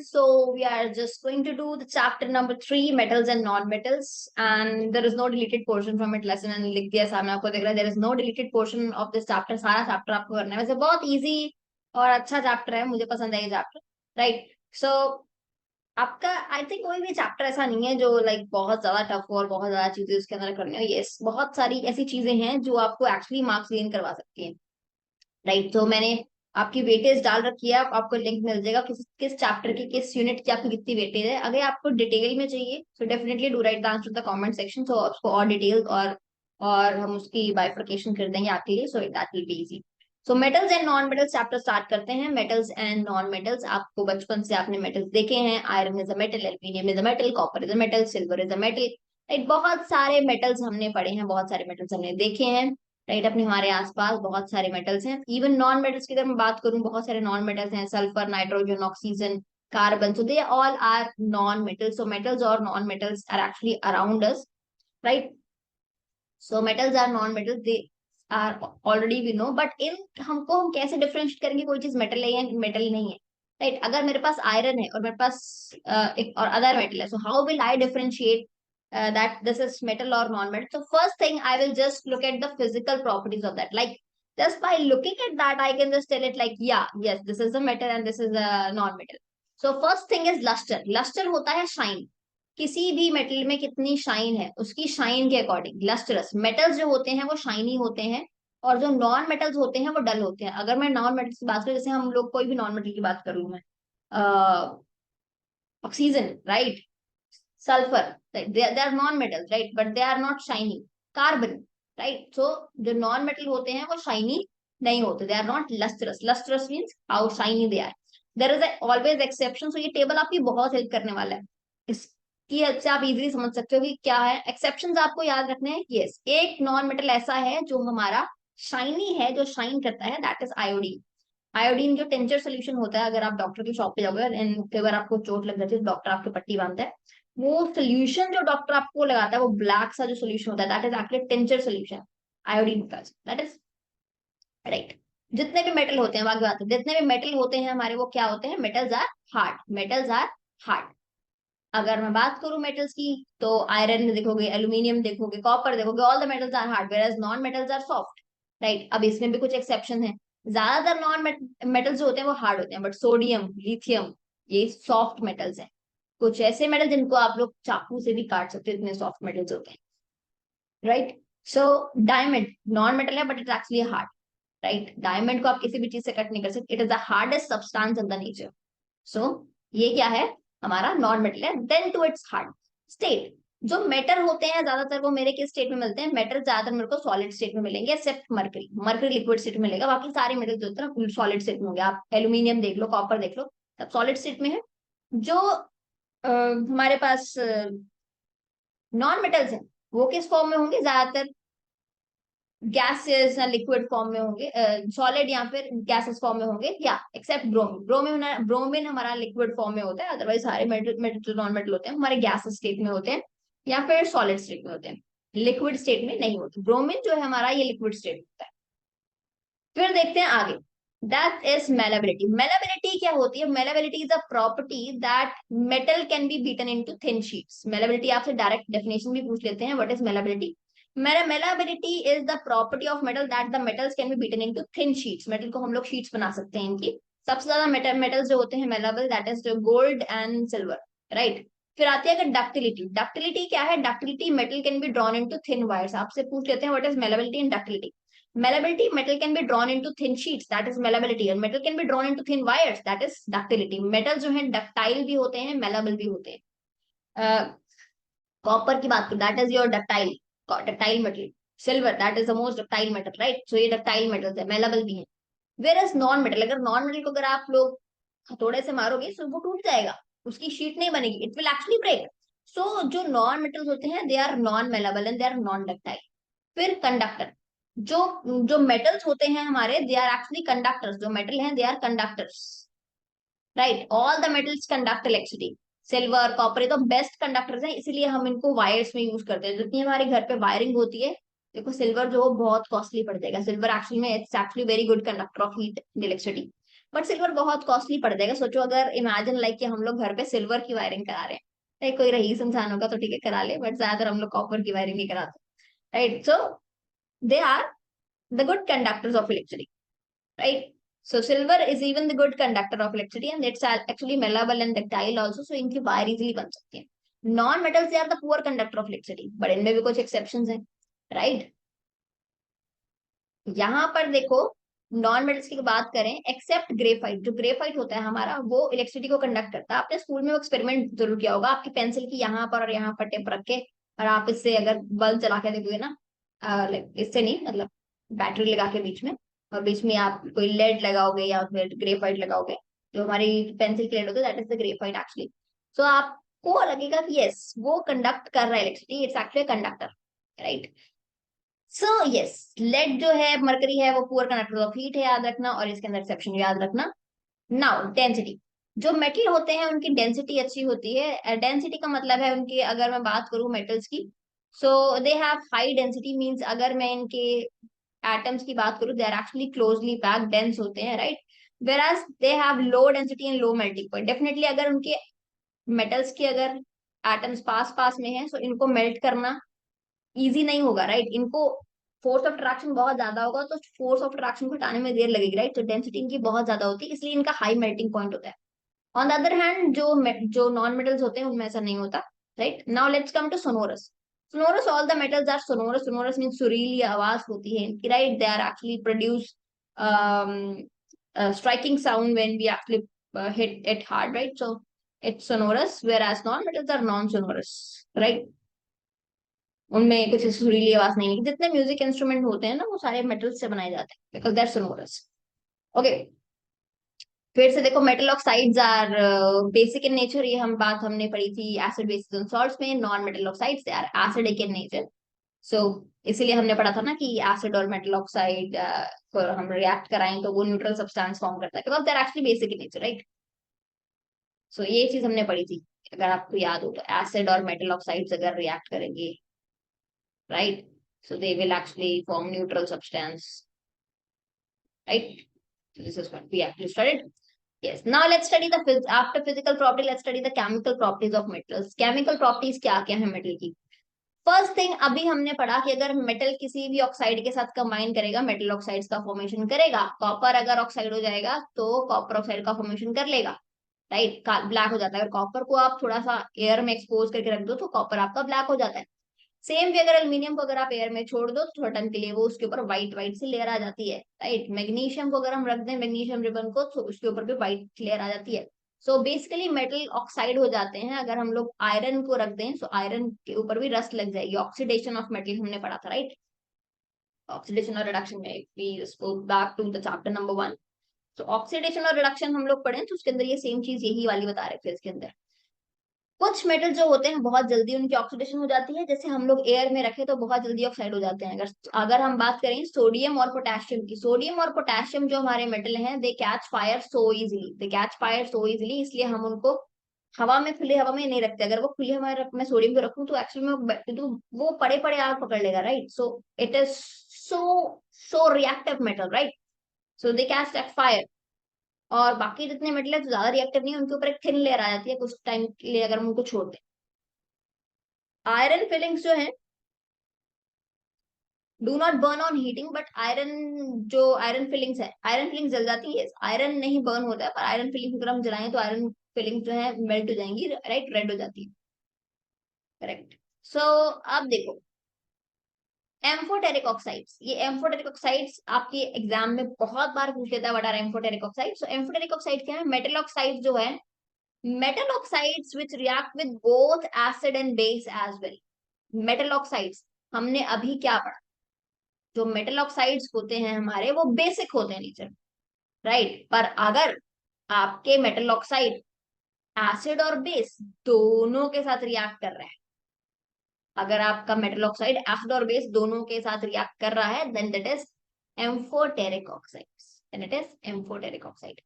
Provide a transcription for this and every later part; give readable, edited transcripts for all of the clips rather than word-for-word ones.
So we are just going to do the chapter number 3, metals and non-metals, and there is no deleted portion from it lesson. and लिख दिया सामने आपको दिख रहा है, there is no deleted portion of this chapter. सारा chapter आपको करना है. वैसे बहुत easy और अच्छा chapter है, मुझे पसंद है ये chapter, right? So आपका आई थिंक कोई भी चैप्टर ऐसा नहीं है जो लाइक बहुत ज्यादा टफ हो और बहुत ज्यादा चीजें उसके अंदर करनी हो. यस, बहुत सारी ऐसी चीजें हैं जो आपको एक्चुअली मार्क्स गेन करवा सकती हैं, राइट? तो मैंने आपकी वेटेज डाल रखी है, आपको लिंक मिल जाएगा किस किस चैप्टर की किस यूनिट की आपकी कितनी वेटेज है. अगर आपको डिटेल में चाहिए तो definitely do right the answer the comment section, तो आपको और डिटेल और हम उसकी बाइफर्केशन कर देंगे आपके लिए, so that will be easy. So metals and non metals chapter start करते हैं. मेटल्स एंड नॉन मेटल्स, आपको बचपन से आपने मेटल्स देखे हैं. Iron is a metal, aluminium is a metal, copper is a metal, silver is a metal, right? बहुत सारे मेटल्स हमने पढ़े हैं, बहुत सारे मेटल्स हमने देखे हैं, राइट? अपने हमारे आसपास बहुत सारे मेटल्स हैं. इवन नॉन मेटल्स की अगर मैं बात करूं, बहुत सारे नॉन मेटल्स हैं. Sulphur, nitrogen, oxygen, carbon, so they all are non metals. So metals और non metals are actually around us, right? So metals are non metals, they are already we know, but in हम कैसे differentiate करेंगे कोई चीज metal है या metal नहीं है, राइट? अगर मेरे पास आयरन है और मेरे पास एक और अदर मेटल है, so how will I differentiate that this is metal or non-metal? So first thing, I will just look at the physical properties of that. Like just by looking at that, I can just tell it like, yeah, yes, this is a metal and this is a non-metal. So first thing is luster. Luster होता है shine. किसी भी metal में कितनी shine है, उसकी shine के according lustrous. Metals जो होते हैं वो शाइनी होते हैं, और जो नॉन मेटल्स होते हैं वो डल होते हैं. अगर मैं नॉन मेटल्स की बात करूं, जैसे हम लोग कोई भी नॉन मेटल की बात करूं मैं, oxygen, right? sulfur, right? They are non-metals, right? But they are not shiny. Carbon, right? So जो non-metal होते हैं वो shiny नहीं होते. They are not lustrous. Lustrous means how shiny they are. There is a always exception. So ये table आपकी बहुत help करने वाला है. इसकी हेल्प से आप इजीली समझ सकते हो कि क्या है. एक्सेप्शंस आपको याद रखने हैं. यस, एक नॉन मेटल ऐसा है जो हमारा शाइनी है, जो शाइन करता है, दैट इज आयोडीन. आयोडीन जो टिंचर सोल्यूशन होता है, अगर आप डॉक्टर की शॉप पे जाओगे एंड कई बार आपको चोट लग जाती है, डॉक्टर आपको पट्टी बांधता है, वो सोल्यूशन जो डॉक्टर आपको लगाता है, वो ब्लैक सा जो सोल्यूशन होता है, that is actually tincture solution. Iodine होता है, दैट इज राइट. जितने भी मेटल होते हैं, बाकी बात है, जितने भी मेटल होते हैं हमारे, वो क्या होते हैं? Metals are hard. Metals are hard. अगर मैं बात करूं मेटल्स की, तो आयरन में देखोगे, एल्यूमिनियम देखोगे, कॉपर देखोगे, all the metals are hard, whereas non metals are soft, right? अब इसमें भी कुछ एक्सेप्शन है. ज्यादातर नॉन मेटल्स जो होते हैं वो हार्ड होते हैं, बट सोडियम, लिथियम, ये सॉफ्ट मेटल्स हैं. कुछ ऐसे मेटल जिनको आप लोग चाकू से भी काट सकते हो, इतने सॉफ्ट मेटल्स होते हैं, right? So diamond non metal है, but it's actually hard, right? Diamond को आप किसी भी चीज से कट नहीं कर सकते. It is the hardest substance in the nature. So ये क्या है? हमारा नॉन मेटल है. Then to its hard state. जो मेटल होते हैं ज्यादातर वो मेरे किस स्टेट में मिलते हैं? मेटल ज्यादातर मेरे को सॉलिड स्टेट में मिलेंगे, except mercury. Mercury liquid state में मिलेगा, बाकी सारे मेटल जो होते हैं सॉलिड स्टेट में होंगे. आप एल्यूमिनियम देख लो, कॉपर देख लो, सब सॉलिड स्टेट में है. जो हमारे पास नॉन मेटल्स हैं, वो किस फॉर्म में होंगे? ज्यादातर गैसेस या लिक्विड फॉर्म में होंगे, सॉलिड या फिर गैसेस फॉर्म में होंगे, या एक्सेप्ट ब्रोमीन. ब्रोमीन हमारा लिक्विड फॉर्म में होता है, अदरवाइज सारे मेटल नॉन मेटल होते हैं हमारे गैस स्टेट में होते हैं या फिर सॉलिड स्टेट में होते हैं, लिक्विड स्टेट में नहीं होते. ब्रोमीन जो है हमारा, ये लिक्विड स्टेट होता है. फिर देखते हैं आगे. That is malleability. मेलेबिलिटी क्या होती है? Malleability is a property that metal can be beaten into thin sheets. Malleability आपसे डायरेक्ट डेफिनेशन भी पूछ लेते हैं, what is malleability? Malleability is the property of metal that the metals can be beaten into thin sheets. Metal को हम लोग sheets बना सकते हैं इनकी. सबसे ज्यादा मेटल्स जो होते हैं malleable, that is gold and silver, right? फिर आती है डक्टिलिटी. डक्टिलिटी क्या है? Ductility, metal can be drawn into thin wires. आपसे पूछ लेते हैं what is malleability and ductility. Malleability, metal can be drawn into thin sheets, that is malleability, and metal can be drawn into thin wires, that is ductility. Metal जो है ductile भी होते हैं, malleable भी होते हैं. कॉपर की बात करें, that is your ductile metal. Silver, that is the most ductile metal, right? So ये डक्टाइल मेटल्स है, malleable भी है. वेयर एज नॉन मेटल, अगर नॉन मेटल को अगर आप लोग हथौड़े से मारोगे तो वो टूट जाएगा, उसकी शीट नहीं बनेगी, it will actually break. So जो नॉन मेटल्स होते हैं, they are non malleable and they are non ductile. फिर कंडक्टर. जो जो मेटल्स होते हैं हमारे, दे आर एक्चुअली कंडक्टर्स. जो मेटल हैं, they are conductors, right? All the metals conduct electricity. Silver, copper, ये तो बेस्ट कंडक्टर्स हैं, इसीलिए हम इनको वायर्स में यूज करते हैं. जितनी हमारे घर पे वायरिंग होती है, देखो सिल्वर जो बहुत कॉस्टली पड़ जाएगा. सिल्वर एक्चुअली में it's actually very good conductor of heat and electricity. But silver बहुत कॉस्टली पड़ जाएगा। सोचो अगर इमेजिन लाइक कि हम लोग घर पे सिल्वर की वायरिंग करा रहे हैं, लाइक कोई रईस इंसान होगा तो ठीक है करा ले, बट ज्यादातर हम लोग कॉपर की वायरिंग ही कराते हैं, right? So they are the good conductors of electricity, right? So silver is even the good conductor of electricity and it's actually malleable and ductile also, so इनकी वायर इजीली बन सकती है। Non metals they are the poor conductor of electricity, but इनमें भी कुछ exceptions हैं, right? यहाँ पर देखो, नॉन मेटल्स की बात करें, एक्सेप्ट ग्रेफाइट, जो ग्रेफाइट होता है हमारा वो इलेक्ट्रिसिटी को कंडक्ट करता है। आपने स्कूल में वो एक्सपेरिमेंट जरूर किया होगा, आपकी पेंसिल की यहाँ पर और यहाँ पर टिप रख के, और आप इससे अगर बल्ब चला के देखोगे ना, लाइक इससे नहीं, मतलब बैटरी लगा के बीच में, और बीच में आप कोई लेड लगाओगे या फिर ग्रेफाइट लगाओगे, जो हमारी पेंसिल की लेड होती है that is the graphite actually. So आपको लगेगा कि यस वो कंडक्ट कर रहा है electricity, it's actually conductor, right? So yes, lead जो है, मरकरी है, वो पुअर कंडक्टर ऑफ हीट है, याद रखना, और इसके अंदर एक्सेप्शन याद रखना। नाउ डेंसिटी, जो मेटल होते हैं उनकी डेंसिटी अच्छी होती है। डेंसिटी का मतलब है उनकी, अगर मैं बात करूं मेटल्स की, so they have high density, means अगर मैं इनके एटम्स की बात करूं, they are actually closely packed, dense होते हैं, right? Whereas they have low density and low melting point. Definitely अगर उनके मेटल्स के अगर एटम्स पास पास में है, सो इनको मेल्ट करना इजी नहीं होगा, राइट? इनको फोर्स ऑफ अट्रैक्शन बहुत ज्यादा होगा, तो फोर्स ऑफ अट्रैक्शन को हटाने में देर लगेगी, राइट? तो डेंसिटी इनकी बहुत ज्यादा होती है, इसलिए इनका हाई मेल्टिंग पॉइंट होता है। ऑन द अदर हैंड जो नॉन मेटल्स होते हैं उनमें ऐसा नहीं होता, right? Now let's come to sonorous. Sonorous, all the metals are sonorous. Sonorous mean सुरीली आवाज होती है इनकी, right? They are actually produce striking sound when we actually hit it hard, right? So it's sonorous, whereas non-metals are non-sonorous, right? उनमें कुछ सुरीली आवाज नहीं है। जितने म्यूजिक इंस्ट्रूमेंट होते हैं ना वो सारे मेटल से बनाए जाते हैं, बिकॉज दैट सोनोरस। ओके, फिर से देखो, metal oxides are basic in nature, ये हम बात हमने पढ़ी थी एसिड बेसिस एंड सॉल्ट्स में। Non metal oxides they are acidic in nature. So इसीलिए हमने पढ़ा था ना कि एसिड और मेटल ऑक्साइड को हम रिएक्ट कराएं तो वो न्यूट्रल सब्सटेंस फॉर्म करता है, because they are actually basic in nature, right? So ये चीज हमने पढ़ी थी, अगर आपको याद हो तो, एसिड और मेटल ऑक्साइड्स अगर रिएक्ट करेंगे, right? So they will actually form neutral substance, right? So this is what we actually studied. Yes. Now let's study the after physical property. Let's study the chemical properties of metals. Chemical properties क्या क्या है metal की? First thing, अभी हमने पढ़ा कि अगर metal किसी भी ऑक्साइड के साथ कंबाइन करेगा, मेटल ऑक्साइड्स का फॉर्मेशन करेगा। कॉपर अगर ऑक्साइड हो जाएगा तो कॉपर ऑक्साइड का फॉर्मेशन कर लेगा, राइट? ब्लैक हो जाता है। अगर कॉपर को आप थोड़ा सा एयर में एक्सपोज करके रख दो तो कॉपर आपका ब्लैक हो जाता है। सेम भी अगर एल्यूमिनियम को अगर आप एयर में छोड़ दो तो थोड़ा टाइम के लिए वो उसके ऊपर व्हाइट व्हाइट सी लेयर आ जाती है, राइट? मैग्नीशियम को अगर हम रख दें, मैग्नीशियम रिबन को, तो उसके ऊपर भी व्हाइट लेयर आ जाती है। सो बेसिकली मेटल ऑक्साइड हो जाते हैं। अगर हम लोग आयरन को रख दें तो आयरन के ऊपर भी रस्ट लग जाएगी। ऑक्सीडेशन ऑफ मेटल हमने पढ़ा था, राइट? ऑक्सीडेशन और रिडक्शन में we spoke back to the chapter number 1। तो ऑक्सीडेशन और रिडक्शन हम लोग पढ़े तो उसके अंदर ये सेम चीज यही वाली बता रहे थे। इसके अंदर कुछ मेटल जो होते हैं बहुत जल्दी उनकी ऑक्सीडेशन हो जाती है, जैसे हम लोग एयर में रखे तो बहुत जल्दी ऑक्साइड हो जाते हैं। अगर अगर हम बात करें सोडियम और पोटेशियम की, सोडियम और पोटेशियम जो हमारे मेटल हैं, दे कैच फायर सो इजिली, दे कैच फायर सो इजिली, इसलिए हम उनको हवा में, खुली हवा में नहीं रखते। अगर वो खुली हवा में मैं सोडियम को रखूं तो एक्चुअली में तो वो पड़े पड़े आग पकड़ लेगा, right? So it is so so reactive metal, right? So they catch that fire. और बाकी जितने मेटल है तो ज्यादा रिएक्टिव नहीं है, उनके ऊपर एक थिन लेयर आ जाती है कुछ टाइम के लिए अगर हम उनको छोड़ दें। आयरन फिलिंग्स जो है do not burn on heating, but iron, जो आयरन फिलिंग्स है, आयरन फिलिंग्स जल जाती है। आयरन नहीं बर्न होता है, पर आयरन फिलिंग अगर हम जलाएं तो आयरन फिलिंग जो है मेल्ट हो जाएंगी, राइट? रेड हो जाती है, करेक्ट? सो अब देखो, एम्फोटेरिक ऑक्साइड्स, ये एम्फोटेरिक ऑक्साइड्स आपके एग्जाम में बहुत बार पूछ लेता है, what are amphoteric oxides? So amphoteric oxide क्या है? मेटल ऑक्साइड जो है, metal oxides which react with both acid and base as well. Metal oxides हमने अभी क्या पढ़ा? जो मेटल ऑक्साइड्स होते हैं हमारे वो बेसिक होते हैं नेचर, राइट? पर अगर आपके मेटल ऑक्साइड एसिड और बेस दोनों के साथ रिएक्ट कर रहा है, अगर आपका मेटल ऑक्साइड एसिड और बेस दोनों के साथ रिएक्ट कर रहा है, then that is amphoteric oxides, then it is amphoteric oxide,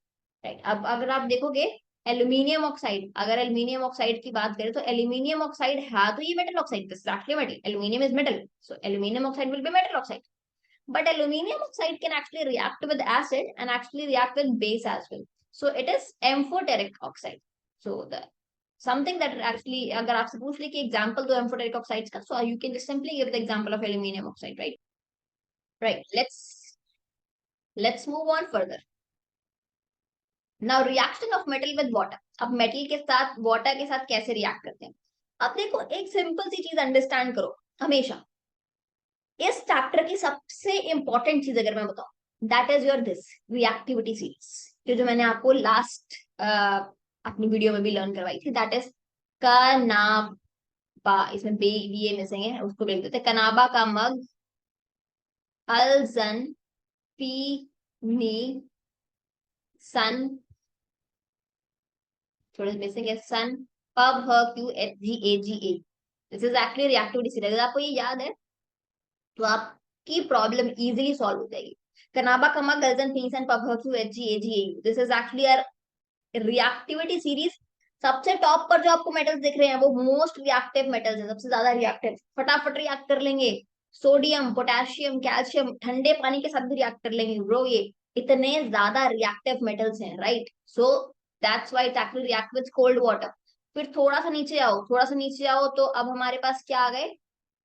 right? अब अगर आप देखोगे एल्यूमिनियम ऑक्साइड, अगर एल्यूमिनियम ऑक्साइड की बात करें तो एल्यूमिनियम ऑक्साइड है तो ये metal oxide, this is actually metal, aluminium is metal, so aluminium oxide will be metal oxide. but aluminium oxide can actually react with acid and actually react with base as well. So it is amphoteric oxide. So the something that actually, अगर आपसे पूछ ले कि example दो amphoteric oxides का, so you can just simply give the example of aluminium oxide, right? Right. Let's move on further. Now reaction of metal with water. अब metal के साथ water के साथ कैसे react करते हैं? अब देखो एक सिंपल सी चीज अंडरस्टैंड करो हमेशा। इस चैप्टर की सबसे इंपॉर्टेंट चीज अगर मैं बताऊं, that is your this reactivity series, जो मैंने आपको लास्ट अपनी वीडियो में भी लर्न करवाई थी, दैट इज कनाबा। इसमें बे बी ए मिसिंग है, उसको लिख देते कनाबा का मग, अल्जन, पी नी सन, थोड़ा मिसिंग है सन, पब ह क्यू H G A G A. This is actually reactivity series. अगर आपको ये याद है तो आपकी प्रॉब्लम इजीली सॉल्व हो जाएगी। कनाबा कमा गल्जन फीसन पबहक्यू एचजीएजीए, this is actually reactivity series. सबसे टॉप पर जो आपको मेटल्स दिख रहे हैं वो मोस्ट रिएक्टिव मेटल्स है, सबसे ज्यादा रिएक्टिव, फटाफट रिएक्ट कर लेंगे। सोडियम, पोटेशियम, कैल्शियम ठंडे पानी के साथ भी रिएक्ट कर लेंगे ब्रो। ये इतने ज्यादा रिएक्टिव मेटल्स हैं, right? So that's why it actually react with cold water. फिर थोड़ा सा नीचे आओ, थोड़ा सा नीचे आओ तो अब हमारे पास क्या आ गए?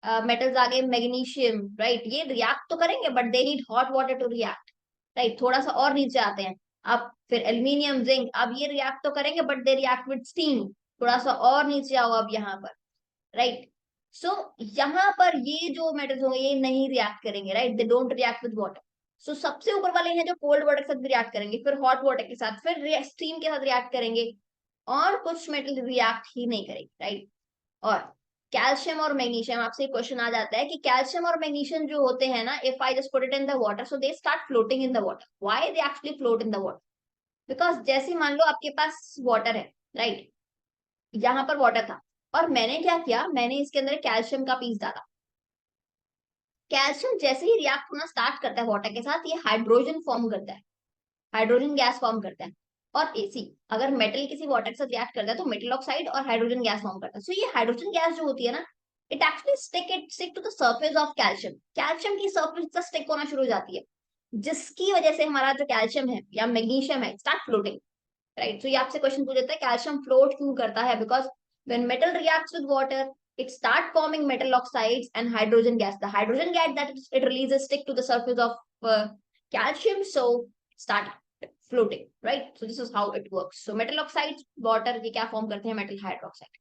मेटल्स आ गए, मैग्नीशियम, राइट? ये रिएक्ट तो करेंगे but they need hot water to react, right? थोड़ा सा और नीचे आते हैं, अब फिर एल्यूमिनियम, जिंक, अब ये रिएक्ट तो करेंगे but they react with steam. थोड़ा सा और नीचे आओ अब यहाँ पर, राइट? सो यहाँ पर ये जो मेटल्स होंगे ये नहीं रिएक्ट करेंगे, right? They don't react with water. So सबसे ऊपर वाले हैं जो कोल्ड वाटर के साथ रिएक्ट करेंगे, फिर हॉट वाटर के साथ, फिर स्टीम के साथ रिएक्ट करेंगे, और कुछ मेटल रिएक्ट ही नहीं करेंगे, राइट? और कैल्शियम और मैग्नीशियम, आपसे क्वेश्चन आ जाता है कि कैल्शियम और मैग्नीशियम जो होते हैं ना, if I just put it in the water so they start floating in the water. Why they actually float in the water? Because जैसे मान लो आपके पास वाटर है, राइट? यहाँ पर वाटर था और मैंने क्या किया, मैंने इसके अंदर कैल्शियम का पीस डाला। कैल्शियम जैसे ही रिएक्ट होना स्टार्ट करता है वाटर के साथ, ये हाइड्रोजन फॉर्म करता है, हाइड्रोजन गैस फॉर्म करता है। और एसी, अगर मेटल किसी वाटर के साथ रिएक्ट करता है तो मेटल ऑक्साइड और हाइड्रोजन गैस फॉर्म करता है। सो ये हाइड्रोजन गैस जो होती है ना, it actually stick to the surface of calcium. Calcium की सर्फेस से स्टिक होना शुरू हो जाती है, जिसकी वजह से हमारा जो कैल्शियम है या मैग्नीशियम है स्टार्ट फ्लोटिंग, राइट? तो ये आपसे क्वेश्चन पूछ देता है कैल्शियम फ्लोट क्यों करता है? Because when metal reacts with water it start forming metal oxides and hydrogen gas. The hydrogen gas that it releases stick to the surface of calcium, so start floating, right? So this is how it works. So metal oxides, water, ये क्या form करते हैं? Metal hydroxide.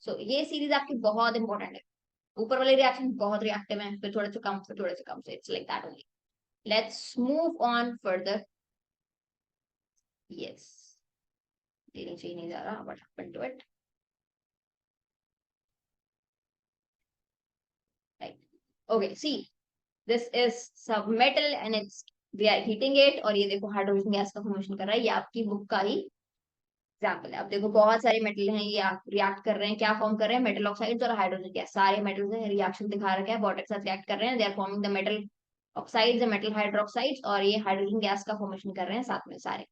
सो ये series आपकी बहुत important है। ऊपर वाले रिएक्शन बहुत रिएक्टिव हैं, फिर थोड़े से कम, फिर थोड़े से कम, so it's like that only. Let's move on further. Yes, नीचे ही नहीं जा रहा, what happened to it? Right. Okay, see, this is some metal and it's we are heating it, और ये देखो हाइड्रोजन गैस का फॉर्मेशन कर रहा है। ये आपकी बुक का ही एग्जाम्पल है। अब देखो बहुत सारे मेटल हैं, ये रिएक्ट कर रहे हैं, क्या फॉर्म कर रहे हैं? मेटल ऑक्साइड्स और हाइड्रोजन गैस, सारे मेटल्स हैं, रिएक्शन दिखा रखा है, वाटर के साथ रिएक्ट कर रहे हैं, they are forming the metal oxides and metal hydroxides, और ये हाइड्रोजन गैस का फॉर्मेशन कर रहे हैं साथ में सारे।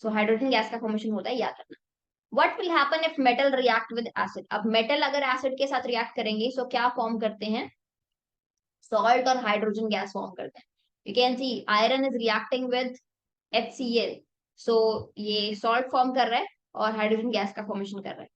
सो हाइड्रोजन गैस का फॉर्मेशन होता है, याद रखना। What will happen if metal react with acid? अब मेटल अगर एसिड के साथ रिएक्ट करेंगे सो क्या फॉर्म करते हैं? सॉल्ट और हाइड्रोजन गैस फॉर्म करते हैं। You can see iron is reacting with HCl, so ये सॉल्ट फॉर्म कर रहा है और हाइड्रोजन गैस का फॉर्मेशन कर रहा है।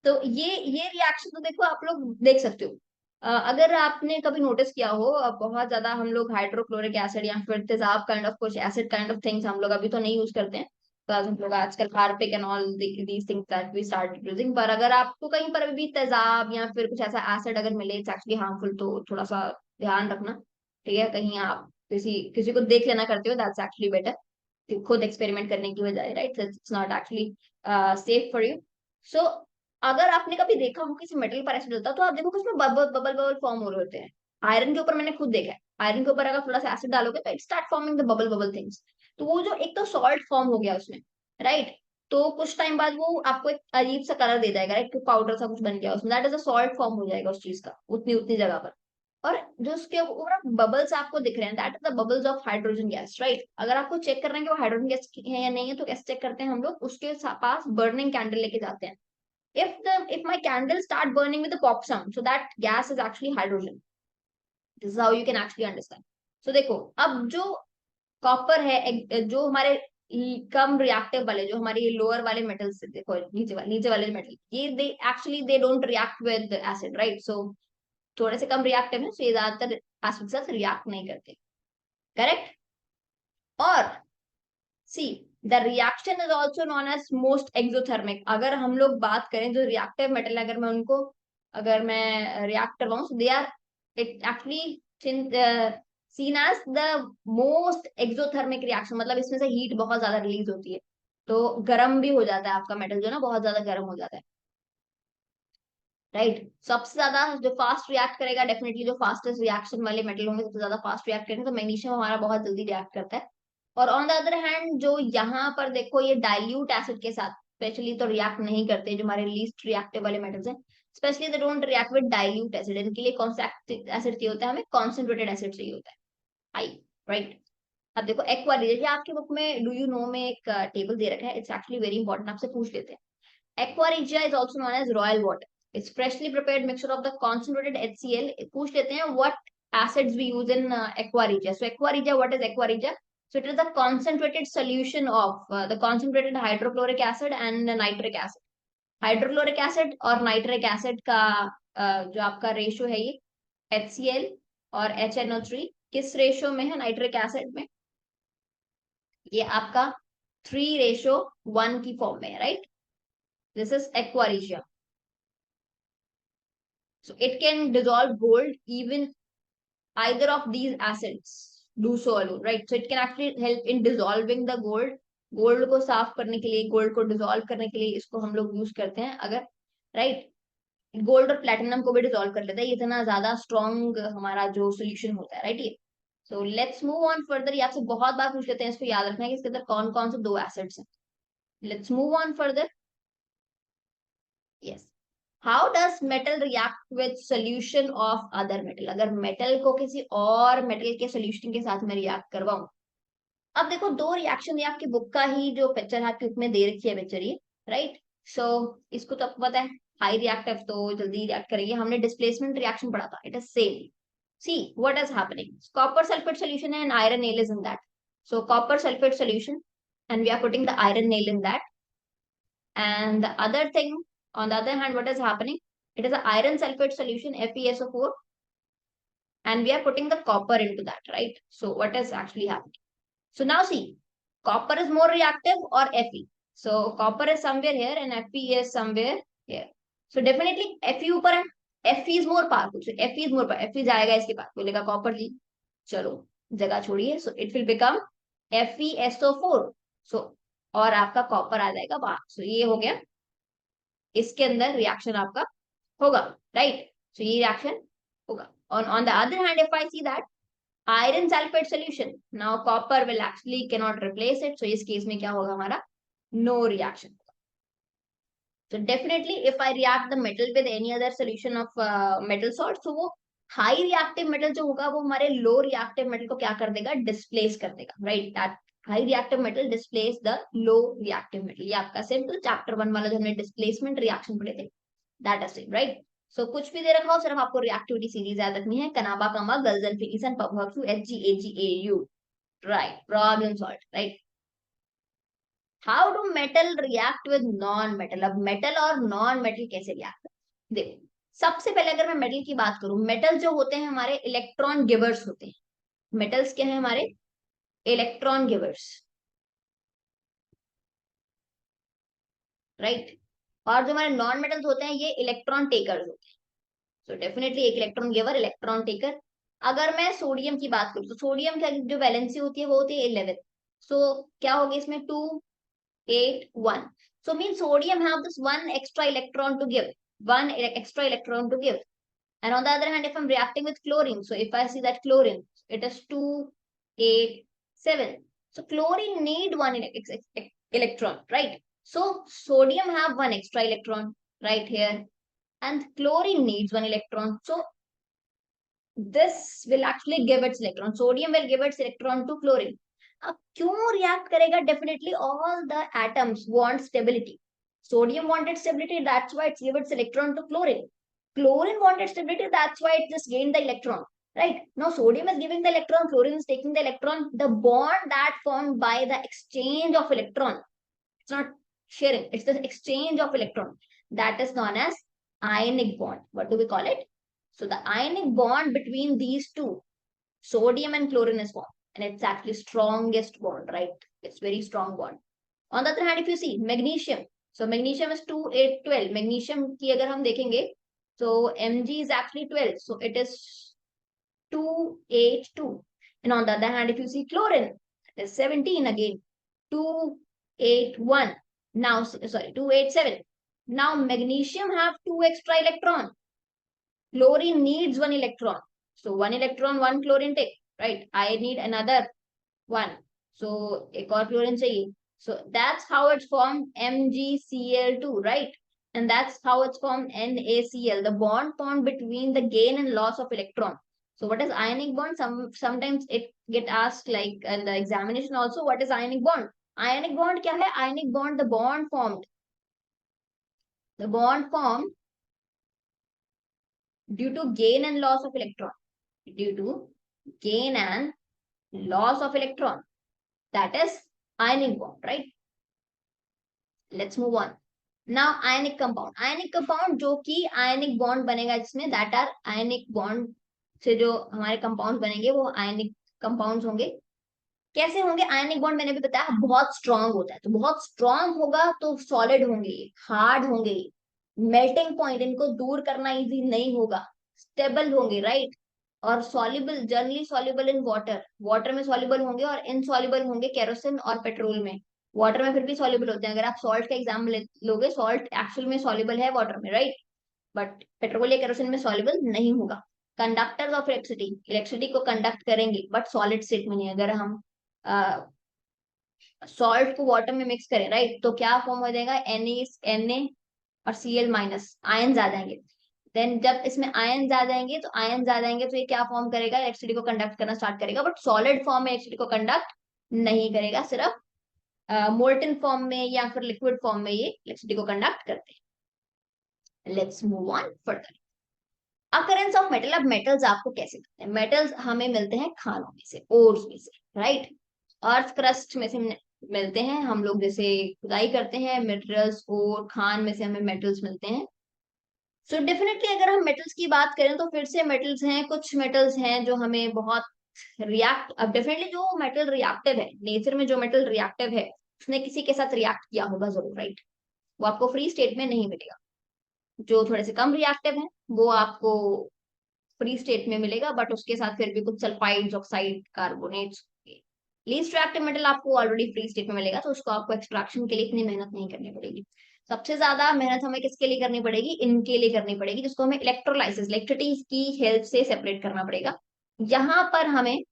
तो ये रिएक्शन तो देखो आप लोग देख सकते हो। अगर आपने कभी नोटिस किया हो, बहुत ज्यादा हम लोग हाइड्रोक्लोरिक एसिड या फिर तेजाब काइंड ऑफ कुछ एसिड काइंड ऑफ थिंग्स हम लोग अभी तो नहीं यूज करते हैं, तो हम लोग आजकल Harpic and all these things that we start using. पर अगर आपको कहीं पर भी तेजाब या फिर कुछ ऐसा एसिड अगर मिले इट्स एक्चुअली हार्मफुल, तो थोड़ा सा ध्यान रखना, ठीक है? कहीं आप किसी किसी को देख लेना करते हो, दैट्स एक्चुअली बेटर खुद एक्सपेरिमेंट करने की बजाय, right? It's not actually safe for you. So अगर आपने कभी देखा हो किसी मेटल पर एसिड डलता, तो आप देखो कि उसमें बबल बबल बबल फॉर्म हो रहे होते हैं। आयरन के ऊपर मैंने खुद देखा है, आयरन के ऊपर अगर थोड़ा सा एसिड डालोगे तो it start forming the bubble bubble things. तो वो जो एक तो सॉल्ट फॉर्म हो गया उसमें, राइट? तो कुछ टाइम बाद वो आपको एक अजीब सा कलर दे देगा, राइट? पाउडर सा कुछ बन गया उसमें, that is a salt form हो जाएगा उस चीज का, उतनी उतनी जगह पर। और जो उसके ऊपर बबल्स आपको दिख रहे हैं, that is the bubbles of hydrogen gas, right? अगर आपको चेक करना है कि वो हाइड्रोजन गैस है या नहीं है, तो कैसे चेक करते हैं हम लोग? उसके पास बर्निंग कैंडल लेके जाते हैं। If my candle start burning with a pop sound, so that gas is actually hydrogen. This is how you can actually understand. सो देखो, अब जो कॉपर है, जो हमारे कम रिएक्टिव वाले, जो हमारे लोअर वाले मेटल्स, देखो नीचे वाले मेटल, ये they actually they don't react with acid, right? So थोड़े से कम रिएक्टिव है, सो ये ज्यादातर एसिड के साथ रिएक्ट नहीं करते, करेक्ट? और see, the reaction is also known as most exothermic. अगर हम लोग बात करें जो रिएक्टिव मेटल, अगर मैं रिएक्ट करवाऊं, they are it actually seen as the most exothermic reaction, मतलब इसमें से हीट बहुत ज्यादा रिलीज होती है, तो गर्म भी हो जाता है आपका मेटल, जो ना बहुत ज्यादा गर्म हो जाता है, राइट? सबसे ज्यादा जो फास्ट रिएक्ट करेगा, डेफिनेटली जो फास्टेस्ट रिएक्शन वाले मेटल होंगे सबसे ज्यादा फास्ट रिएक्ट करेंगे, तो मैग्नीशियम हमारा बहुत जल्दी रिएक्ट करता है। और ऑन द अदर हैंड, जो यहाँ पर देखो ये डाइल्यूट एसिड के साथ स्पेशली तो रिएक्ट नहीं करते, जो हमारे लीस्ट रिएक्टिव वाले मेटल्स हैं, specially they don't react with dilute acid. इनके लिए कौन सा एसिड चाहिए होता है? हमें कॉन्सेंट्रेटेड एसिड चाहिए होता है, आई, राइट? अब देखो एक्वा रिएक्शन, आपके बुक में डू यू नो में एक टेबल दे रखा है, इट्स एक्चुअली वेरी इंपॉर्टेंट, आपसे पूछ लेते हैं। Aqua regia is also known as royal water. It's freshly prepared mixture of the concentrated HCl. पूछ लेते हैं what acids we use in aqua regia. So aqua regia, what is aqua regia? So it is the concentrated solution of the concentrated hydrochloric acid and nitric acid. Hydrochloric acid और nitric acid का जो आपका ratio है ये HCl और HNO3 किस ratio में है? नाइट्रिक एसिड में ये आपका 3:1 की फॉर्म में है, right? This is aqua regia. So it can dissolve gold, even either of these acids do so alone, right? So it can actually help in dissolving the gold. Gold को साफ करने के लिए, गोल्ड को dissolve करने के लिए इसको हम लोग यूज करते हैं, अगर, राइट? गोल्ड और प्लेटिनम को भी डिसॉल्व कर लेता है, इतना ज्यादा स्ट्रॉन्ग हमारा जो सोल्यूशन होता है, राइट? ये so let's move on further. ये आपसे बहुत बार पूछ लेते हैं, इसको याद रखना है कि इसके अंदर कौन कौन से दो एसिड्स हैं। Let's move on further. Yes, how does metal react with solution of other metal? अगर मेटल को किसी और मेटल के सोल्यूशन के साथ में रिएक्ट करवाऊं, अब देखो दो रिएक्शन, ये आपकी बुक का ही जो पिक्चर है आपकी बुक में दे रखी है पिक्चर ये, राइट? सो इसको तो आपको पता है, हाई रिएक्टिव तो जल्दी रिएक्ट करेंगे, हमने डिस्प्लेसमेंट रिएक्शन पढ़ा था, it is same. See what is happening, copper sulphate solution है and iron nail is in that. So copper sulphate solution and we are putting the iron nail in that, and the other thing, on the other hand, what is happening? It is an iron sulfate solution, FeSO4, and we are putting the copper into that, right? So what is actually happening? So now see, copper is more reactive or Fe. So copper is somewhere here and Fe is somewhere here. So definitely Fe ऊपर है, Fe is more powerful. So Fe is more powerful. Fe जाएगा इसके पास, बोलेगा copper ली, चलो जगह छोड़िए. So it will become FeSO4. So और आपका कॉपर आ जाएगा बाहर. So ये हो गया, इसके अंदर रिएक्शन आपका होगा, राइट? सो ये रिएक्शन होगा. On the other hand, if I see that iron sulfate solution, now copper will actually cannot replace it, so इस केस में क्या होगा हमारा? No reaction. So definitely if I react the metal with any other solution of metal salt, so वो high reactive metal जो होगा वो हमारे लो रिएक्टिव मेटल को क्या कर देगा? डिस्प्लेस कर देगा, right? That high reactive metal displace the low reactive metal. ये आपका सिंपल चैप्टर 1 वाला जो हमने डिस्प्लेसमेंट रिएक्शन पढ़े थे, दैट इज सेम, राइट? सो कुछ भी दे रखा हो, सिर्फ आपको रिएक्टिविटी सीरीज याद रखनी है, कनाबा कमा गल्जन फिनिसन पबहक्सू HgAgAu, right? Problem solve, right? How do metal react with non metal? अब मेटल और नॉन मेटल कैसे रिएक्ट? देखो, सबसे पहले अगर मैं मेटल की बात करूं, मेटल जो होते हैं हमारे इलेक्ट्रॉन गिवर्स होते हैं. मेटल्स क्या है हमारे? Electron givers, right? और जो हमारे नॉन मेटल्स होते हैं ये इलेक्ट्रॉन टेकर्स होते हैं. सो डेफिनेटली एक इलेक्ट्रॉन गिवर, इलेक्ट्रॉन टेकर. अगर मैं सोडियम की बात करूं, तो सोडियम का जो वैलेंसी होती है वो होती है 11. सो क्या होगी इसमें? 2 8 1. So means sodium have this one extra electron to give, one extra electron to give. And on the other hand, if I'm reacting with chlorine, so if I see that chlorine, it is 2 8 7. So chlorine need one electron, right? So sodium have one extra electron right here, and chlorine needs one electron. So this will actually give its electron. Sodium will give its electron to chlorine. अब क्यों react करेगा? Definitely all the atoms want stability. Sodium wanted stability, that's why it's give its electron to chlorine. Chlorine wanted stability, that's why it just gained the electron. right? Now sodium is giving the electron, chlorine is taking the electron. The bond that formed by the exchange of electron, it's not sharing, it's the exchange of electron, that is known as ionic bond. What do we call it? So the ionic bond between these two, sodium and chlorine, is formed, and it's actually strongest bond, right? It's very strong bond. On the other hand, if you see magnesium, so magnesium is 2 8 12. Magnesium की अगर हम देखेंगे, so Mg is actually 12, so it is 282. And on the other hand, if you see chlorine, it is 17 again, 281. Now, sorry, 287. Now magnesium have two extra electron. Chlorine needs one electron. So one electron, one chlorine take, right? I need another one. So एक और chlorine चाहिए. So that's how it's formed MgCl2, right? And that's how it's formed NaCl, the bond formed between the gain and loss of electron. So what is ionic bond? Sometimes it get asked like in the examination also, what is ionic bond? Ionic bond क्या है? Ionic bond, the bond formed due to gain and loss of electron. Due to gain and loss of electron. That is ionic bond, right? Let's move on. Now ionic compound. Ionic compound जो कि ionic bond बनेगा जिसमें, that are ionic bond से जो हमारे compounds बनेंगे वो ionic compounds होंगे. कैसे होंगे? आयनिक बॉन्ड मैंने भी बताया बहुत स्ट्रांग होता है, तो बहुत स्ट्रांग होगा तो सॉलिड होंगे, हार्ड होंगे, मेल्टिंग पॉइंट, इनको दूर करना इजी नहीं होगा, स्टेबल होंगे, राइट? और soluble, generally soluble in water, water में सॉल्युबल होंगे, और इनसॉल्युबल होंगे केरोसिन और पेट्रोल में. वाटर में फिर भी सॉल्युबल होते हैं. अगर आप सॉल्ट का एग्जाम लोगे, सॉल्ट एक्चुअल में सॉल्युबल है वाटर में, राइट? बट पेट्रोल या केरोसिन में सॉल्युबल नहीं होगा. कंडक्टर्स ऑफ इलेक्ट्रिसिटी, इलेक्ट्रिसिटी को कंडक्ट करेंगे बट सॉलिड स्टेट में नहीं. अगर हम सॉल्ट को वाटर में मिक्स करें, राइट, तो क्या फॉर्म हो जाएगा? Na और Cl माइनस, आयन्स आ जाएंगे. देन जब इसमें आयन्स आ जाएंगे तो ये क्या फॉर्म करेगा? इलेक्ट्रिसिटी को कंडक्ट करना स्टार्ट करेगा, बट सॉलिड फॉर्म में इलेक्ट्रिसिटी को कंडक्ट नहीं करेगा, सिर्फ मोल्टन फॉर्म में या फिर लिक्विड फॉर्म में ये इलेक्ट्रिसिटी को कंडक्ट करते हैं. Let's move on further. Occurrence of metal. अब मेटल्स आपको कैसे मिलते हैं? मेटल्स हमें मिलते हैं खानों में से, ओर्स में से, राइट? अर्थ क्रस्ट में से मिलते हैं. हम लोग जैसे खुदाई करते हैं, मिनरल्स और खान में से हमें मेटल्स मिलते हैं. सो डेफिनेटली अगर हम मेटल्स की बात करें तो फिर से मेटल्स हैं, कुछ मेटल्स हैं जो हमें बहुत रिएक्ट. अब डेफिनेटली जो मेटल रिएक्टिव है, नेचर में जो मेटल रिएक्टिव है, उसने किसी के साथ रिएक्ट किया होगा जरूर, राइट? वो आपको फ्री स्टेट में नहीं मिलेगा. जो थोड़े से कम रिएक्टिव है वो आपको फ्री स्टेट में मिलेगा, बट उसके साथ फिर भी कुछ sulphides, oxide, carbonates. Least reactive metal आपको ऑलरेडी फ्री स्टेट में मिलेगा, तो उसको आपको एक्सट्रैक्शन के लिए इतनी मेहनत नहीं करनी पड़ेगी. सबसे ज्यादा मेहनत हमें किसके लिए करनी पड़ेगी? इनके लिए करनी पड़ेगी, जिसको हमें इलेक्ट्रोलाइसिस, इलेक्ट्रिसिटी की हेल्प से सेपरेट करना पड़ेगा. यहाँ पर हमें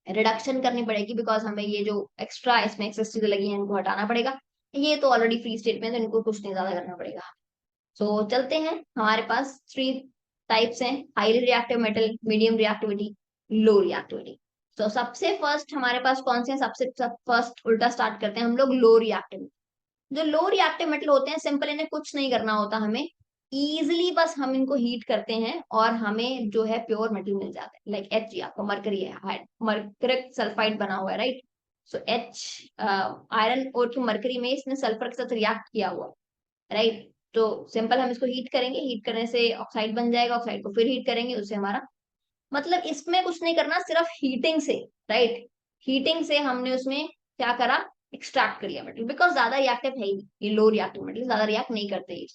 रिडक्शन करनी पड़ेगी, बिकॉज हमें ये जो एक्स्ट्रा इसमें एक्सेस चीजें लगी हैं इनको हटाना पड़ेगा. ये तो ऑलरेडी फ्री स्टेट में, तो इनको कुछ नहीं ज्यादा करना पड़ेगा. सो चलते हैं. हमारे पास थ्री टाइप्स हैं: highly reactive metal, medium reactivity, लो रिएक्टिविटी. तो सबसे फर्स्ट हमारे पास कौन से हैं? सबसे फर्स्ट उल्टा स्टार्ट करते हैं हम लोग, लो रिएक्टिव. जो लो रिएक्टिव मेटल होते हैं, सिंपल, इन्हें कुछ नहीं करना होता हमें, इजिली बस हम इनको हीट करते हैं और हमें जो है प्योर मेटल मिल जाता है. लाइक एच, आपका मरकरी है, मरकरिक सल्फाइड बना हुआ है, राइट? सो एच, आयरन और की मरकरी में इसने सल्फर के साथ रिएक्ट किया हुआ, राइट? तो सिंपल हम इसको हीट करेंगे, हीट करने से ऑक्साइड बन जाएगा, ऑक्साइड को फिर हीट करेंगे, उससे हमारा मतलब इसमें कुछ नहीं करना, सिर्फ हीटिंग से, राइट? हीटिंग से हमने उसमें क्या करा? एक्सट्रैक्ट कर लिया मेटल, बिकॉज ज्यादा रिएक्टिव है ही, ये लो रिएक्टिव मेटल ज्यादा रिएक्ट नहीं करते ये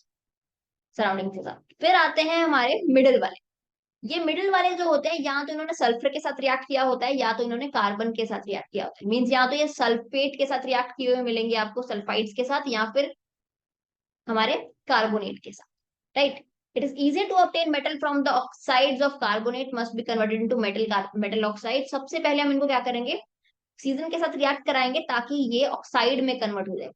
सराउंडिंग के साथ. फिर आते हैं हमारे मिडिल वाले. ये मिडिल वाले जो होते हैं, या तो इन्होंने सल्फर के साथ रिएक्ट किया होता है, या तो इन्होंने कार्बन के साथ रिएक्ट किया होता है. मीन्स या तो ये सल्फेट के साथ रिएक्ट किए हुए मिलेंगे आपको, सल्फाइड्स के साथ, या फिर हमारे कार्बोनेट के साथ, right? It is easy to obtain metal from the oxides of carbonate must be converted into metal oxide. सबसे पहले हम इनको क्या करेंगे? ऑक्सीजन के साथ रिएक्ट कराएंगे ताकि ये ऑक्साइड में कन्वर्ट हो जाए.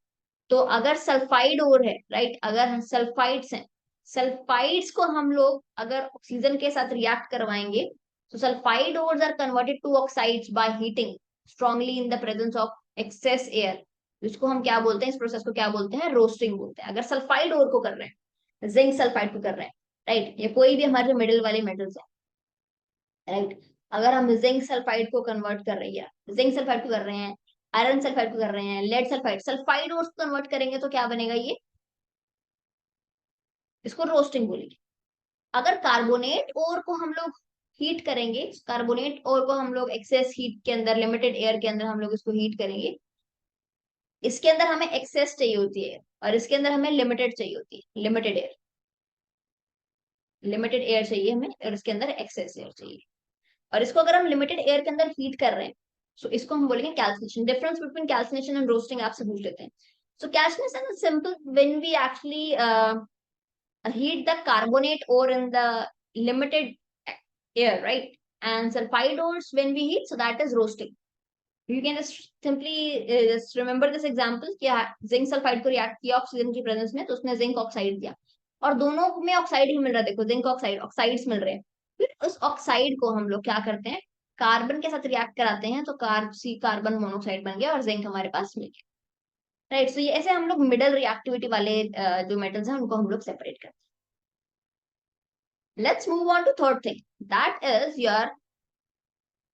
तो अगर सल्फाइड और है, राइट, अगर सल्फाइड्स हैं, सल्फाइड्स को हम लोग अगर ऑक्सीजन के साथ रिएक्ट करवाएंगे, तो sulphide ores are converted to oxides by heating strongly in the presence of excess air. इसको हम क्या बोलते हैं? इस प्रोसेस को क्या बोलते हैं? रोस्टिंग बोलते हैं. अगर सल्फाइड ओर को कर रहे हैं, जिंक सल्फाइड को कर रहे हैं, राइट? ये कोई भी हमारे जो मिडिल वाले मेटल्स है, राइट। अगर हम जिंक सल्फाइड को कन्वर्ट कर रही है, जिंक सल्फाइड को कर रहे हैं, आयरन सल्फाइड को कर रहे हैं, लेड सल्फाइड, सल्फाइड और कन्वर्ट करेंगे तो क्या बनेगा ये, इसको रोस्टिंग बोलेंगे। अगर कार्बोनेट और को हम लोग हीट करेंगे, कार्बोनेट और को हम लोग एक्सेस हीट के अंदर, लिमिटेड एयर के अंदर हम लोग इसको हीट करेंगे, इसके अंदर हमें एक्सेस चाहिए होती है और इसके अंदर हमें लिमिटेड चाहिए होती है, लिमिटेड एयर, लिमिटेड एयर चाहिए हमें और इसके अंदर एक्सेस एयर चाहिए। और इसको अगर हम लिमिटेड एयर के अंदर हीट कर रहे हैं, सो इसको हम बोलेंगे calcination. Difference between calcination and roasting आपसे पूछ लेते हैं। So calcination is simple when we actually heat the carbonate ore in the limited air, right? And sulfide ores when we heat, so that is roasting. You can just simply just remember this example कि zinc sulphide को react किया oxygen की presence में, तो उसने zinc oxide दिया और दोनों में ऑक्साइड ही मिल रहा है। देखो जिंक ऑक्साइड, ऑक्साइड्स मिल रहे हैं। फिर उस ऑक्साइड को हम लोग क्या करते हैं, कार्बन के साथ रिएक्ट कराते हैं, तो कार्बन मोनोक्साइड बन गया और जिंक हमारे पास मिल गया। राइट। सो ये ऐसे हम लोग मिडल रिएक्टिविटी वाले जो मेटल्स हैं उनको हम लोग सेपरेट करते हैं। Let's move on to third thing, that is your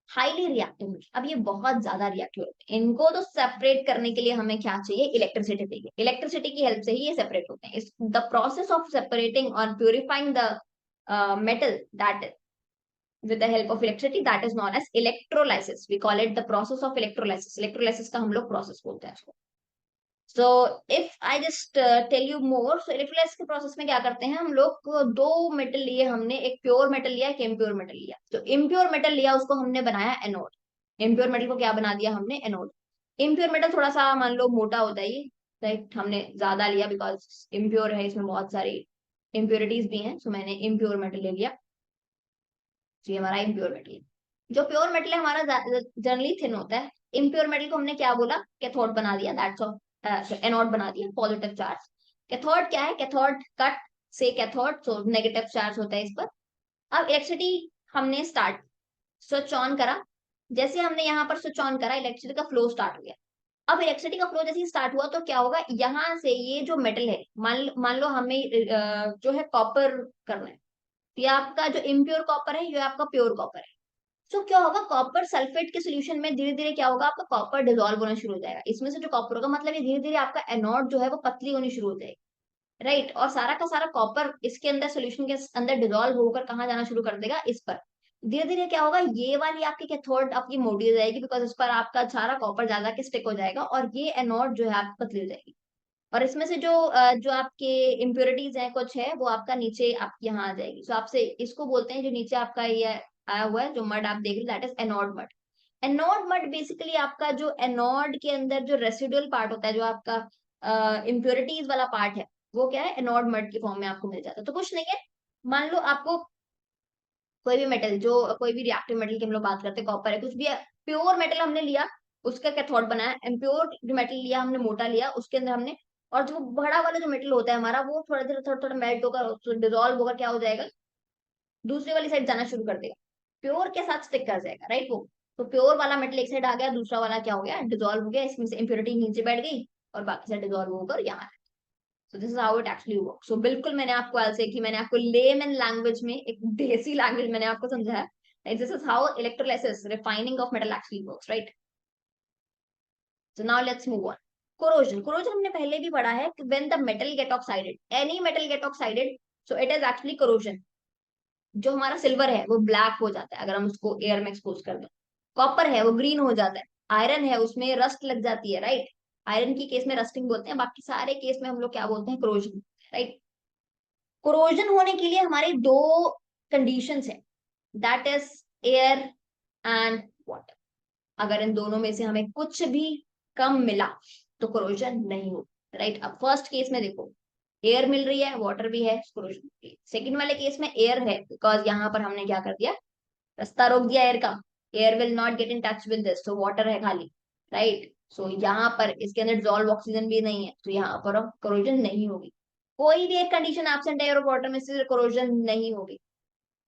highly reactive. अब ये बहुत ज्यादा रिएक्टिव होते हैं, इनको तो सेपरेट करने के लिए हमें क्या चाहिए, इलेक्ट्रिसिटी चाहिए। इलेक्ट्रिसिटी की हेल्प से ही ये सेपरेट होते हैं। द प्रोसेस ऑफ सेपरेटिंग और purifying the metal, that is with the help of electricity, that is known as electrolysis. We call it the process of electrolysis. Electrolysis का हम लोग प्रोसेस बोलते हैं इसको। So if I just tell you more, so electrolysis के process में क्या करते हैं हम लोग, दो मेटल लिए हमने, एक प्योर मेटल लिया, एक इम्प्योर मेटल लिया। तो इम्प्योर मेटल लिया उसको हमने बनाया एनोड। इम्प्योर मेटल को क्या बना दिया हमने, एनोड। इम्प्योर मेटल थोड़ा सा मान लो मोटा होता है ये, राइट, हमने ज्यादा लिया बिकॉज इम्प्योर है, इसमें बहुत सारी इम्प्योरिटीज भी हैं, सो मैंने इम्प्योर मेटल ले लिया। तो ये हमारा इम्प्योर मेटल है। जो प्योर मेटल है हमारा जनरली थिन होता है। इम्प्योर मेटल को हमने क्या बोला, कैथोड बना दिया, दैट्स ऑफ एनोड बना दिया, पॉजिटिव चार्ज। कैथोड क्या है, कैथोड कट से कैथोड, सो नेगेटिव चार्ज होता है इस पर। अब इलेक्ट्रिसिटी हमने स्टार्ट, स्विच ऑन करा। जैसे हमने यहाँ पर स्विच ऑन करा, इलेक्ट्रिसिटी का फ्लो स्टार्ट हो गया। अब इलेक्ट्रिसिटी का फ्लो जैसे ही स्टार्ट हुआ तो क्या होगा, यहाँ से ये जो मेटल है, मान लो हमें जो है कॉपर करना है, ये आपका जो इम्प्योर कॉपर है, ये आपका प्योर कॉपर है। तो क्या होगा, कॉपर सल्फेट के सोल्यूशन में धीरे धीरे क्या होगा, आपका कॉपर डिजोल्व होना शुरू हो जाएगा। इसमें से जो कॉपर होगा, मतलब ये धीरे धीरे आपका एनोड जो है वो पतली होनी शुरू हो जाएगी। राइट। और सारा का सारा कॉपर इसके अंदर सोल्यूशन के अंदर डिजोल्व होकर कहाँ जाना शुरू कर देगा, इस पर। धीरे धीरे क्या होगा, ये वाली आपकी कैथोड आपकी मोटी हो जाएगी, बिकॉज इस पर आपका सारा कॉपर ज्यादा के स्टिक हो जाएगा और ये एनोड जो है आपकी पतली हो जाएगी। और इसमें से जो आपके इम्प्योरिटीज हैं कुछ है, वो आपका नीचे आपके यहाँ आ जाएगी। सो आपसे इसको बोलते हैं, जो नीचे आपका ये आया हुआ है जो मड आप देख रहे हो, that is anode mud. Anode mud basically आपका जो एनोड के अंदर जो रेसिडुअल पार्ट होता है, जो आपका इम्प्योरिटीज वाला पार्ट है, वो क्या है, एनोड मड के फॉर्म में आपको मिल जाता है। तो कुछ नहीं है, मान लो आपको कोई भी मेटल, जो कोई भी रिएक्टिव मेटल की हम लोग बात करते हैं, कॉपर है, कुछ भी है, प्योर मेटल हमने लिया, उसका कैथोड बनाया। इम्प्योर जो मेटल लिया हमने, मोटा लिया, उसके अंदर हमने, और जो बड़ा वाला जो मेटल होता है हमारा, वो थोड़ा देर थोड़ा थोड़ा मेल्ट होकर डिजोल्व होकर क्या हो जाएगा, दूसरी वाली साइड जाना शुरू कर देगा, प्योर के साथ स्टिक कर जाएगा, राइट वो। तो प्योर वाला मेटल एक साइड आ गया, दूसरा वाला क्या हो गया, डिजोल्व हो गया, इसमें से इम्प्योरिटी नीचे बैठ गई और बाकी से डिजोल्व होकर यहाँ। So this is how it actually work. So बिल्कुल मैंने आपको ऐसे कि मैंने आपको लेमन लैंग्वेज में, एक देसी लैंग्वेज मैंने आपको समझाया, this is how electrolysis, refining of metal actually works, right. So now let's move on. Corrosion, corrosion हमने पहले भी पढ़ा है कि when the metal get oxidised, any metal get oxidised, so it is actually corrosion. जो हमारा silver है वो ब्लैक हो जाता है अगर हम उसको एयर में एक्सपोज कर दें। कॉपर है वो ग्रीन हो जाता है। आयरन है उसमें रस्ट लग जाती है, राइट। आयरन की केस में रस्टिंग बोलते हैं, बाकी सारे केस में हम लोग क्या बोलते हैं, कोरोजन, राइट। कोरोजन होने के लिए हमारी दो कंडीशंस है, that is air and water. अगर इन दोनों में से हमें कुछ भी कम मिला तो कोरोजन नहीं हो, राइट। अब फर्स्ट केस में देखो, एयर मिल रही है, वाटर भी है, कोरोजन। सेकंड वाले केस में एयर है, बिकॉज यहाँ पर हमने क्या कर दिया, रास्ता रोक दिया एयर का। Air will not get in touch with this, तो वाटर है खाली, राइट। सो यहाँ पर इसके अंदर डिजोल्व ऑक्सीजन भी नहीं है, तो यहाँ पर कोरोजन नहीं होगी। कोई भी एक कंडीशन एब्सेंट है एयर और वाटर में से, कोरोजन नहीं होगी,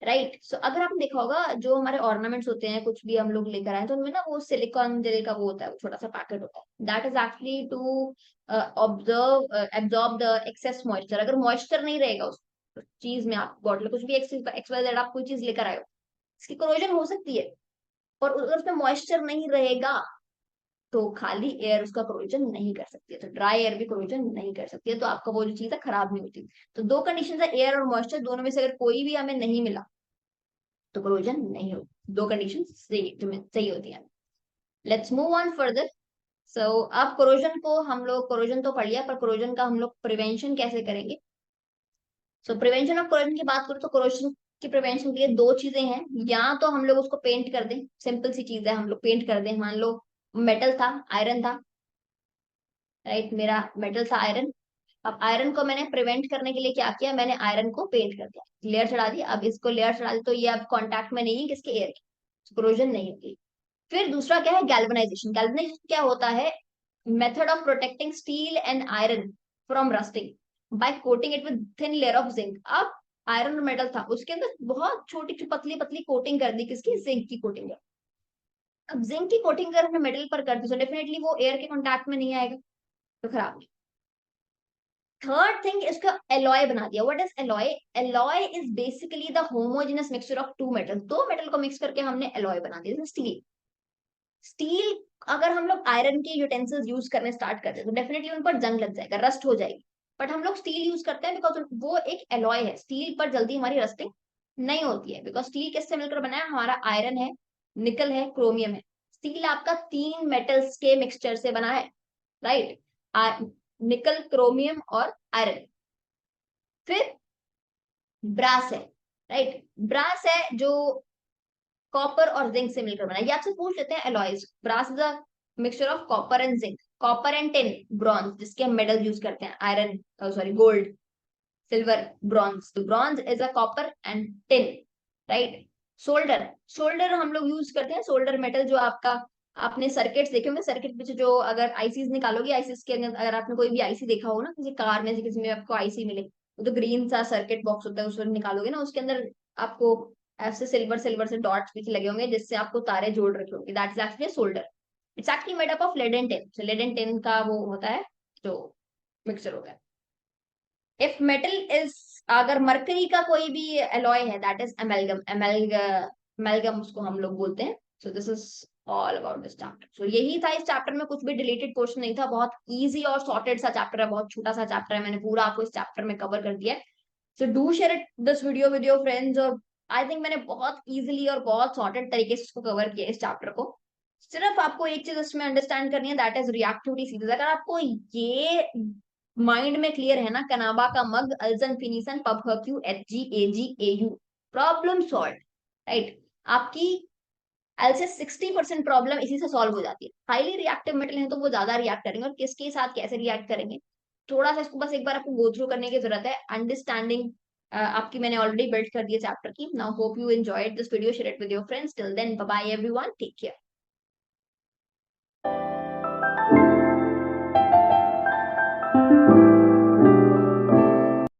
राइट। सो अगर आपने देखा होगा, जो हमारे ऑर्नामेंट्स होते हैं, कुछ भी हम लोग लेकर आए तो उनमें ना वो सिलिकॉन जेल का वो होता है, वो छोटा सा पैकेट होता है, that is actually to observe absorb the excess moisture. अगर मॉइस्चर नहीं रहेगा उस चीज में, आप बॉटल कुछ भी एक्स वाई जेड आप कोई चीज लेकर आए हो, इसकी कोरोजन हो सकती है, और अगर उसमें मॉइस्चर नहीं रहेगा तो खाली एयर उसका कोरोजन नहीं कर सकती है, तो ड्राई एयर भी कोरोजन नहीं कर सकती है, तो आपका वो जो चीज है खराब नहीं होती। तो दो कंडीशन है, एयर और मॉइस्चर, दोनों में से अगर कोई भी हमें नहीं मिला तो कोरोजन नहीं होती, दो कंडीशन सही होती है। Let's move on further. So अब कोरोजन को हम लोग, कोरोजन तो पढ़ लिया, पर कोरोजन का हम लोग प्रिवेंशन कैसे करेंगे। सो प्रिवेंशन ऑफ कोरोजन की बात करूँ तो कोरोजन की प्रिवेंशन के लिए दो चीजें हैं, या तो हम लोग उसको पेंट कर दें, सिंपल सी चीज है, हम लोग पेंट कर दें। मान लो मेटल था, आयरन था, राइट, मेरा मेटल था आयरन। अब आयरन को मैंने प्रिवेंट करने के लिए क्या किया, मैंने आयरन को पेंट कर दिया, लेयर चढ़ा दी। अब इसको लेयर चढ़ा दी तो ये अब कांटेक्ट में नहीं है किसके, एयर के, कोरोजन नहीं होगी। फिर दूसरा क्या है, गैल्वेनाइजेशन। गैल्वेनाइजेशन क्या होता है, method of protecting steel and iron from rusting by coating it with thin layer of zinc. अब आयरन मेटल था, उसके अंदर बहुत छोटी पतली पतली कोटिंग कर दी, किसकी, जिंक की कोटिंग है। अब जिंक की कोटिंग अगर हमने मेटल पर कर दी तो डेफिनेटली वो एयर के कांटेक्ट में नहीं आएगा, तो खराब। थर्ड थिंग, इसका एलॉय बना दिया। What is alloy, alloy is basically the homogeneous mixture of two metal, दो मेटल को मिक्स करके हमने एलॉय बना दिया, स्टील। स्टील, अगर हम लोग आयरन के यूटेंसिल्स यूज करने स्टार्ट करते हैं तो डेफिनेटली उन पर जंग लग जाएगा, रस्ट हो जाएगी। बट हम लोग स्टील यूज करते हैं बिकॉज वो एक एलॉय है, स्टील पर जल्दी हमारी रस्टिंग नहीं होती है, बिकॉज स्टील किससे मिलकर बना है, हमारा आयरन है, निकल है, क्रोमियम है। स्टील आपका तीन मेटल्स के मिक्सचर से बना है, राइट, निकल, क्रोमियम और आयरन। फिर ब्रास है, राइट, ब्रास है जो कॉपर और जिंक से मिलकर बना है। ये आपसे पूछ लेते हैं alloys, brass is a mixture of copper and zinc, copper and tin, bronze जिसके हम मेडल यूज करते हैं, iron, sorry gold, silver, bronze, तो bronze is a copper and tin, right. Solder, solder हम लोग यूज करते हैं, सोल्डर मेटल जो आपका, आपने सर्किट्स देखे होंगे, सर्किट में जो अगर आईसीज निकालोगे, आईसीज के अंदर अगर आपने कोई भी आईसी देखा हो ना, किसी कार में से किसी में आपको आईसी मिले, वो तो ग्रीन सा सर्किट बॉक्स होता है, उसको निकालोगे ना, उसके अंदर आपको ऐसे सिल्वर सिल्वर से डॉट्स पीछे लगे होंगे जिससे आपको तारे जोड़ रखे होंगे, that is actually solder. It's actually made up of lead and tin, so lead and tin का वो होता है जो मिक्सचर होता है। इफ मेटल इज, अगर मरकरी का कोई भी एलॉय है, दैट इज एमेल्गम, एमेल्गम उसको हम लोग बोलते हैं। So this is all about this chapter. So यही था इस चैप्टर में, कुछ भी डिलीटेड पोर्शन नहीं था, बहुत इजी और सॉर्टेड सा चैप्टर है, बहुत छोटा सा चैप्टर है, मैंने पूरा आपको इस चैप्टर में कवर कर दिया है। So do share it this video with your friends, और आई थिंक मैंने बहुत इजीली और बहुत सॉर्टेड तरीके से इसको कवर किया इस चैप्टर को। सिर्फ आपको एक चीज इसमें अंडरस्टैंड करनी है, दैट इज रिएक्टिविटी सीरीज। अगर आपको ये माइंड में क्लियर है ना, कनाबा का मग, अल्जन फिनिसन, पब हक्यू, H G A G A U, problem solve, right. आपकी एल से 60% प्रॉब्लम इसी से सॉल्व हो जाती है। हाईली रिएक्टिव मेटल है तो वो ज्यादा रिएक्ट करेंगे, और किसके साथ कैसे रिएक्ट करेंगे, थोड़ा सा इसको बस एक बार आपको गो थ्रू करने की जरूरत है। अंडरस्टैंडिंग आपकी मैंने ऑलरेडी बिल्ड कर दी है चैप्टर की। Now hope you enjoyed this video, share it with your friends, till then bye bye everyone, take care.